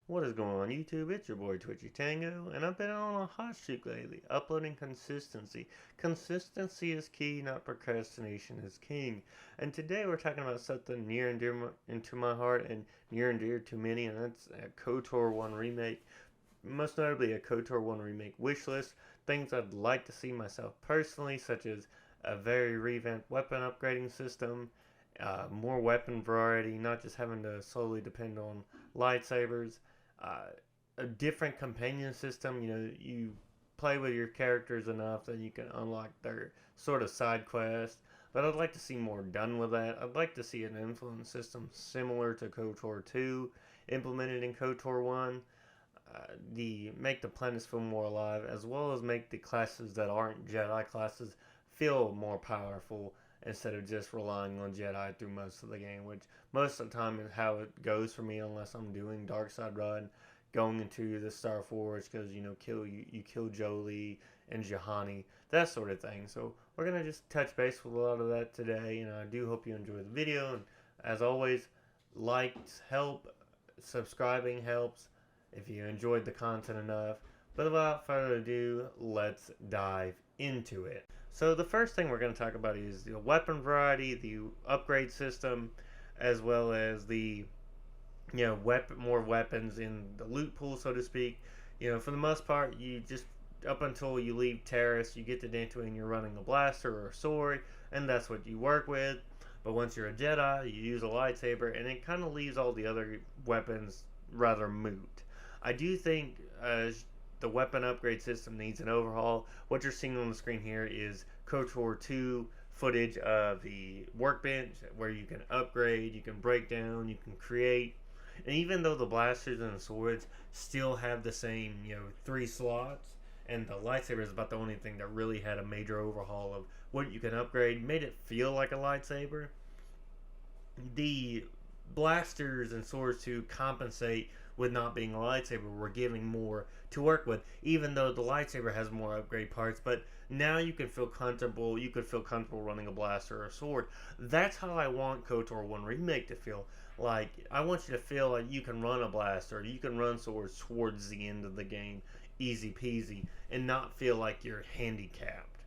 What is going on YouTube? It's your boy Twitchy Tango, and I've been on a hot streak lately, uploading consistency. Consistency is key, not procrastination is king. And today we're talking about something near and dear into my heart and near and dear to many, and that's a KOTOR 1 remake. Most notably a KOTOR 1 remake wishlist. Things I'd like to see myself personally, such as a very revamped weapon upgrading system, more weapon variety, not just having to solely depend on lightsabers, uh, a different companion system. You know, you play with your characters enough that you can unlock their sort of side quest. But I'd like to see more done with that. I'd like to see an influence system similar to KOTOR 2 implemented in KOTOR 1. The make the planets feel more alive, as well as make the classes that aren't Jedi classes feel more powerful instead of just relying on Jedi through most of the game, which most of the time is how it goes for me, unless I'm doing Dark Side Run, going into the Star Forge because you kill Jolie and Jahani, that sort of thing. So we're gonna just touch base with a lot of that today, and I do hope you enjoy the video. And as always, likes help, subscribing helps if you enjoyed the content enough. But without further ado, let's dive into it. So the first thing we're going to talk about is the weapon variety, the upgrade system, as well as the more weapons in the loot pool, so to speak. You know, for the most part, you just up until you leave Terrace, you get to Dantooine, you're running a blaster or a sword, and that's what you work with. But once you're a Jedi, you use a lightsaber, and it kind of leaves all the other weapons rather moot. I do think the weapon upgrade system needs an overhaul. What you're seeing on the screen here is KOTOR 2 footage of the workbench where you can upgrade, you can break down, you can create. And even though the blasters and the swords still have the same, 3 slots, and the lightsaber is about the only thing that really had a major overhaul of what you can upgrade, made it feel like a lightsaber. The blasters and swords to compensate with not being a lightsaber were giving more to work with, even though the lightsaber has more upgrade parts. But now you can feel comfortable. You could feel comfortable running a blaster or a sword. That's how I want KOTOR 1 Remake to feel. Like, I want you to feel like you can run a blaster, you can run swords towards the end of the game, easy peasy, and not feel like you're handicapped.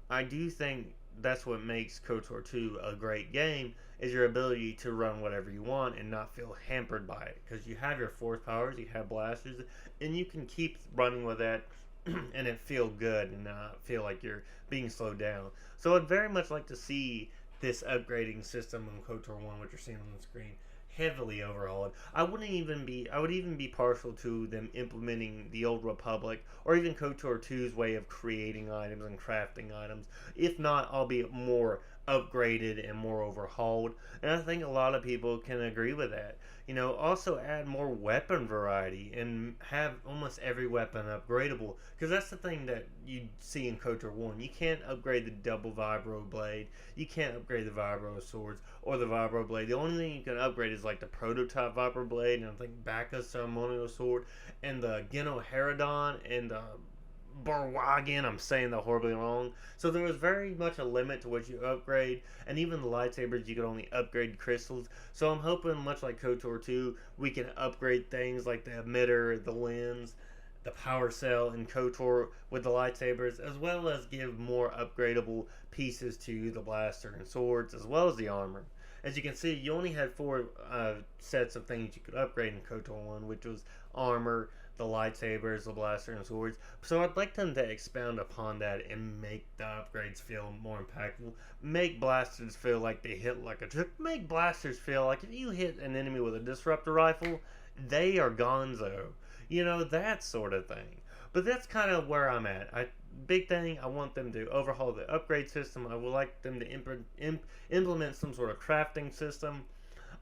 I do think that's what makes KOTOR 2 a great game, is your ability to run whatever you want and not feel hampered by it, because you have your force powers, you have blasters, and you can keep running with that and it feel good and not feel like you're being slowed down. So I'd very much like to see this upgrading system in KOTOR 1, which you're seeing on the screen, heavily overhauled. I would even be partial to them implementing the Old Republic or even KOTOR 2's way of creating items and crafting items. If not, I'll be more upgraded and more overhauled. And I think a lot of people can agree with that. You know, also add more weapon variety and have almost every weapon upgradable. Because that's the thing that you see in KOTOR 1. You can't upgrade the double vibro blade. You can't upgrade the vibro swords or the vibro blade. The only thing you can upgrade is like the prototype vibro blade and I think Bacca's ceremonial sword and the Geno Herodon and the Barwagan. I'm saying that horribly wrong. So there was very much a limit to what you upgrade, and even the lightsabers you could only upgrade crystals. So I'm hoping, much like KOTOR 2, we can upgrade things like the emitter, the lens, the power cell in KOTOR with the lightsabers, as well as give more upgradable pieces to the blaster and swords, as well as the armor. As you can see, you only had 4 sets of things you could upgrade in KOTOR 1, which was armor, the lightsabers, the blaster, and swords. So I'd like them to expound upon that and make the upgrades feel more impactful. Make blasters feel like they hit like a trick. Make blasters feel like if you hit an enemy with a disruptor rifle, they are gonzo. You know, that sort of thing. But that's kind of where I'm at. Big thing, I want them to overhaul the upgrade system. I would like them to implement some sort of crafting system.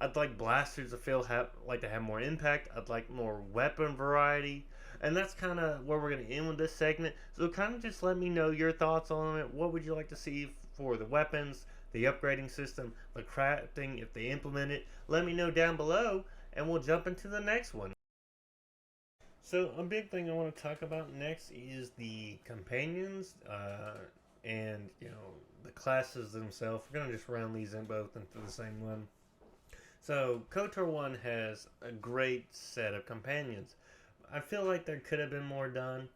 I'd like blasters to like to have more impact. I'd like more weapon variety. And that's kind of where we're going to end with this segment. So kind of just let me know your thoughts on it. What would you like to see for the weapons, the upgrading system, the crafting, if they implement it? Let me know down below, and we'll jump into the next one. So a big thing I want to talk about next is the companions, and the classes themselves. We're gonna just round these in both into the same one. So, KOTOR 1 has a great set of companions. I feel like there could have been more done.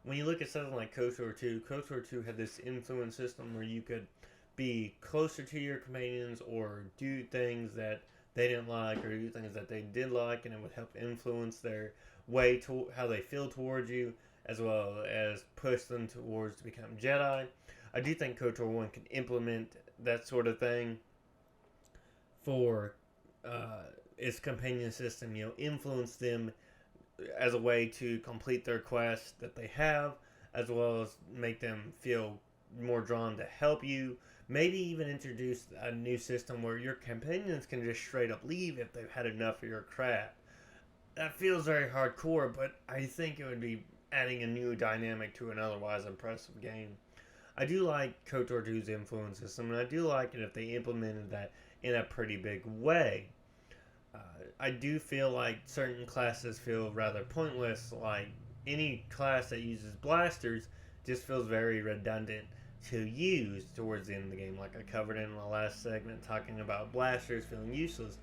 When you look at something like KOTOR 2 had this influence system where you could be closer to your companions or do things that they didn't like or do things that they did like, and it would help influence their way to how they feel towards you, as well as push them towards to become Jedi. I do think KOTOR 1 can implement that sort of thing for its companion system, influence them as a way to complete their quest that they have, as well as make them feel more drawn to help you. Maybe even introduce a new system where your companions can just straight up leave if they've had enough of your crap. That feels very hardcore, but I think it would be adding a new dynamic to an otherwise impressive game. I do like KOTOR 2's influence system, and I do like it if they implemented that in a pretty big way. I do feel like certain classes feel rather pointless, like any class that uses blasters just feels very redundant to use towards the end of the game, like I covered in the last segment talking about blasters feeling useless,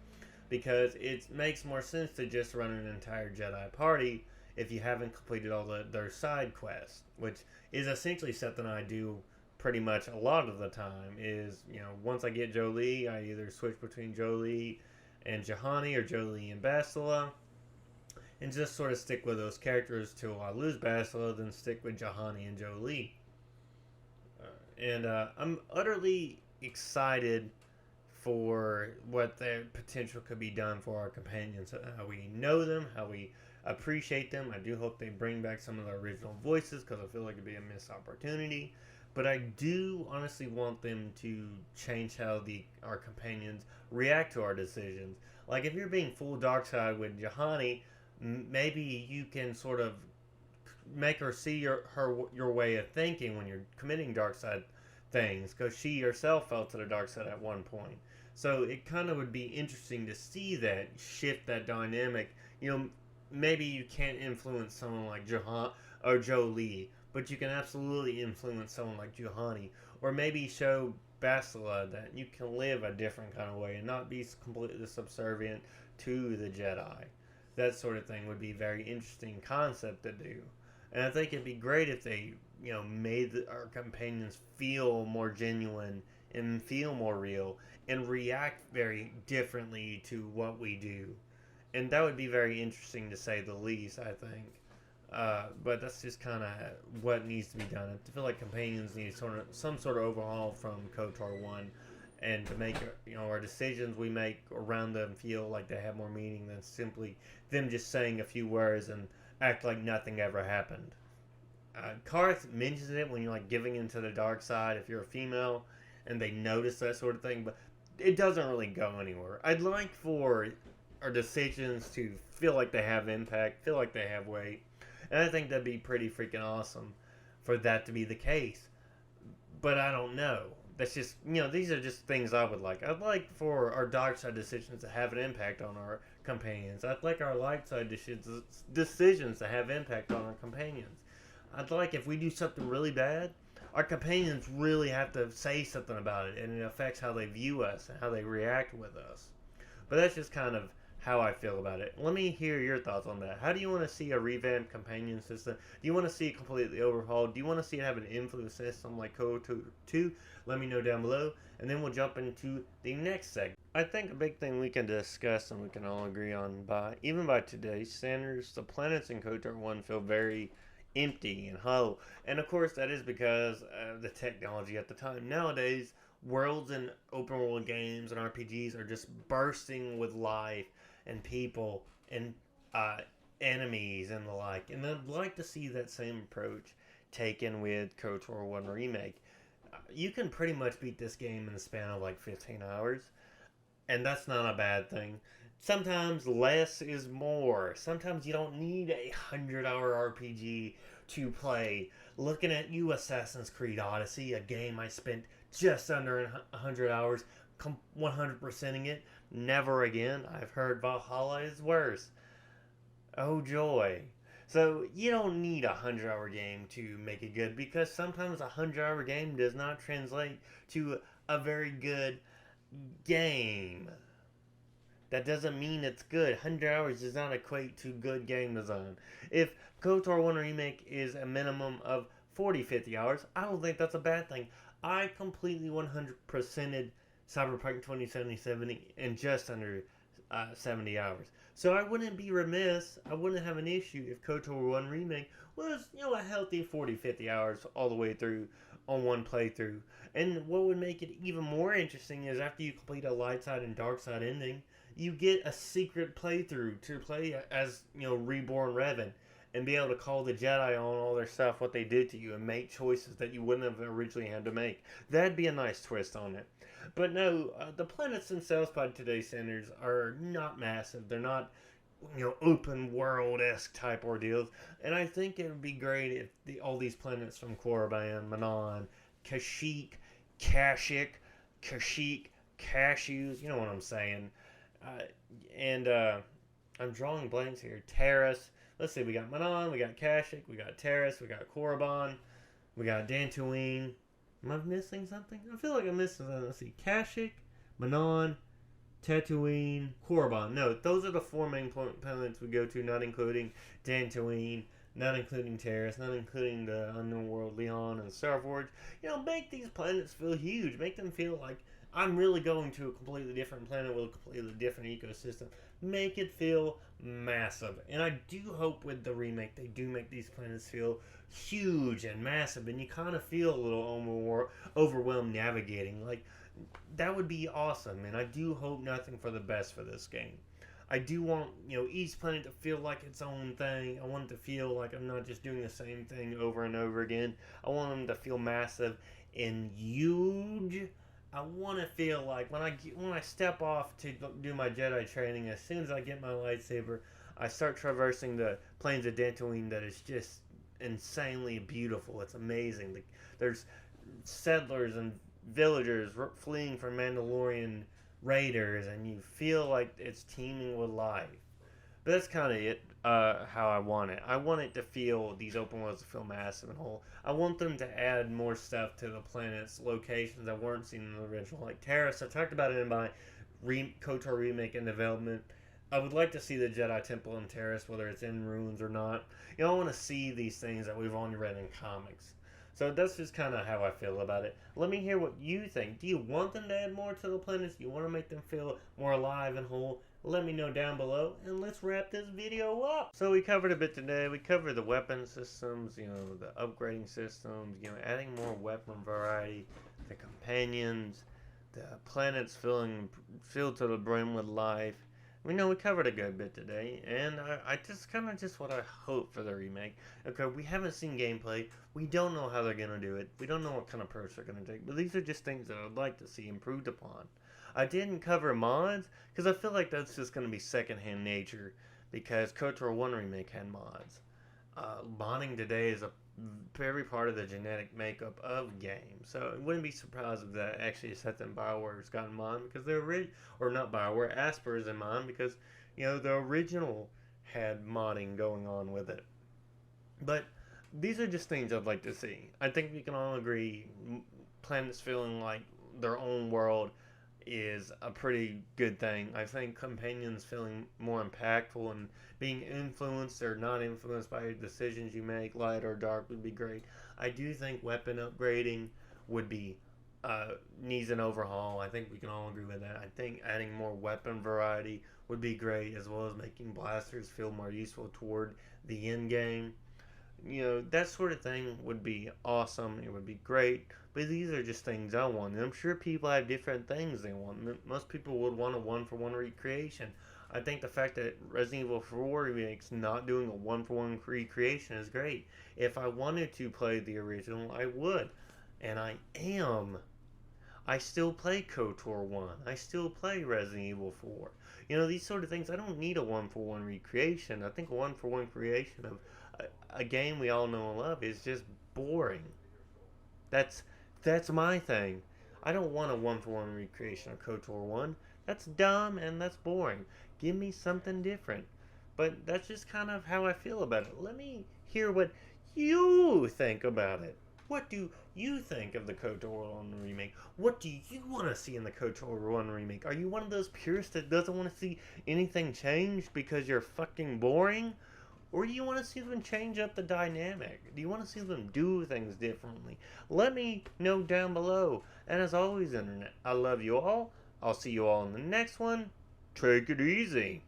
because it makes more sense to just run an entire Jedi party if you haven't completed all their side quests, which is essentially something I do pretty much a lot of the time. Is, once I get Jolee, I either switch between Jolee and Juhani or Jolee and Bastila, and just sort of stick with those characters till I lose Bastila, then stick with Juhani and Jolee. And I'm utterly excited for what the potential could be done for our companions, how we know them, how we appreciate them. I do hope they bring back some of the original voices, because I feel like it'd be a missed opportunity. But I do honestly want them to change how our companions react to our decisions. Like, if you're being full dark side with Juhani, maybe you can sort of make her see your way of thinking when you're committing dark side things, because she herself fell to the dark side at one point. So it kind of would be interesting to see that shift, that dynamic. Maybe you can't influence someone like Jahan or Jolee, but you can absolutely influence someone like Juhani, or maybe show Bastila that you can live a different kind of way and not be completely subservient to the Jedi. That sort of thing would be a very interesting concept to do. And I think it'd be great if they, made our companions feel more genuine and feel more real and react very differently to what we do. And that would be very interesting, to say the least, I think. But that's just kind of what needs to be done. I feel like companions need some sort of overhaul from KOTOR 1, and to make our decisions we make around them feel like they have more meaning than simply them just saying a few words and act like nothing ever happened. Karth mentions it when you're like giving into the dark side if you're a female, and they notice that sort of thing, but it doesn't really go anywhere. I'd like for our decisions to feel like they have impact, feel like they have weight, and I think that'd be pretty freaking awesome for that to be the case. But I don't know. That's just, these are just things I would like. I'd like for our dark side decisions to have an impact on our companions. I'd like our light side decisions to have impact on our companions. I'd like, if we do something really bad, our companions really have to say something about it, and it affects how they view us and how they react with us. But that's just kind of how I feel about it. Let me hear your thoughts on that. How do you want to see a revamped companion system? Do you want to see it completely overhauled? Do you want to see it have an influence system like KOTOR 2? Let me know down below, and then we'll jump into the next segment. I think a big thing we can discuss and we can all agree on, even by today's standards, the planets in KOTOR 1 feel very empty and hollow. And of course, that is because of the technology at the time. Nowadays, worlds and open world games and RPGs are just bursting with life and people and enemies and the like. And I'd like to see that same approach taken with KOTOR 1 Remake. You can pretty much beat this game in the span of like 15 hours, and that's not a bad thing. Sometimes less is more. Sometimes you don't need a 100-hour RPG to play. Looking at you, Assassin's Creed Odyssey, a game I spent just under 100 hours 100%ing it. Never again. I've heard Valhalla is worse. Oh joy. So you don't need a 100-hour game to make it good, because sometimes a 100-hour game does not translate to a very good game. That doesn't mean it's good. 100 hours does not equate to good game design. If KOTOR 1 Remake is a minimum of 40, 50 hours, I don't think that's a bad thing. I completely 100%ed Cyberpunk 2077 in just under 70 hours. So I wouldn't be remiss, I wouldn't have an issue if KOTOR 1 Remake was, a healthy 40, 50 hours all the way through on one playthrough. And what would make it even more interesting is after you complete a light side and dark side ending, you get a secret playthrough to play as, Reborn Revan and be able to call the Jedi on all their stuff, what they did to you, and make choices that you wouldn't have originally had to make. That'd be a nice twist on it. But no, the planets themselves by today's standards are not massive. They're not, open world-esque type ordeals. And I think it would be great if all these planets from Korriban, Manon, Kashyyyk, Kashyyyk, Cashews, you know what I'm saying. And I'm drawing blanks here. Terrace. Let's see, we got Manon, we got Kashyyyk, we got Terrace, we got Korriban, we got Dantooine. Am I missing something? I feel like I'm missing something. Let's see. Kashyyyk, Manon, Tatooine, Korriban. No, those are the four main planets we go to, not including Dantooine, not including Terrace, not including the Unknown World, Leon, and Starforge. Make these planets feel huge. Make them feel like I'm really going to a completely different planet with a completely different ecosystem. Make it feel massive. And I do hope with the remake they do make these planets feel huge and massive, and you kind of feel a little overwhelmed navigating. Like, that would be awesome, and I do hope nothing for the best for this game. I do want, each planet to feel like its own thing. I want it to feel like I'm not just doing the same thing over and over again. I want them to feel massive and huge. I want to feel like when I step off to do my Jedi training, as soon as I get my lightsaber, I start traversing the plains of Dantooine that is just insanely beautiful. It's amazing. There's settlers and villagers fleeing from Mandalorian raiders, and you feel like it's teeming with life. But that's kind of it, how I want it. I want it to feel, these open worlds to feel massive and whole. I want them to add more stuff to the planet's locations that weren't seen in the original. Like Terrace, I talked about it in my KOTOR remake and development. I would like to see the Jedi Temple in Terrace, whether it's in ruins or not. I want to see these things that we've only read in comics. So that's just kind of how I feel about it. Let me hear what you think. Do you want them to add more to the planets? Do you want to make them feel more alive and whole? Let me know down below, and let's wrap this video up. So we covered a bit today. We covered the weapon systems, the upgrading systems, adding more weapon variety, the companions, the planets filled to the brim with life. We covered a good bit today, and I just kind of what I hope for the remake. Okay, we haven't seen gameplay. We don't know how they're going to do it. We don't know what kind of approach they're going to take, but these are just things that I'd like to see improved upon. I didn't cover mods, because I feel like that's just going to be secondhand nature, because KOTOR 1 Remake had mods. Modding today is a very part of the genetic makeup of games, so I wouldn't be surprised if that actually is something BioWare's got in mind, because they're or not BioWare, Asper is in mind, because the original had modding going on with it. But these are just things I'd like to see. I think we can all agree planets feeling like their own world is a pretty good thing. I think companions feeling more impactful and being influenced or not influenced by decisions you make, light or dark, would be great. I do think weapon upgrading would be needs an overhaul. I think we can all agree with that. I think adding more weapon variety would be great, as well as making blasters feel more useful toward the end game. That sort of thing would be awesome. It would be great. But these are just things I want. And I'm sure people have different things they want. Most people would want a one-for-one recreation. I think the fact that Resident Evil 4 Remake's not doing a one-for-one recreation is great. If I wanted to play the original, I would. And I am. I still play KOTOR 1. I still play Resident Evil 4. These sort of things, I don't need a one-for-one recreation. I think a one-for-one creation of a game we all know and love is just boring. That's my thing. I don't want a one-for-one recreation of KOTOR 1. That's dumb and that's boring. Give me something different. But that's just kind of how I feel about it. Let me hear what you think about it. What do you think of the KOTOR 1 remake? What do you want to see in the KOTOR 1 remake? Are you one of those purists that doesn't want to see anything changed because you're fucking boring? Or do you want to see them change up the dynamic? Do you want to see them do things differently? Let me know down below. And as always, Internet, I love you all. I'll see you all in the next one. Take it easy.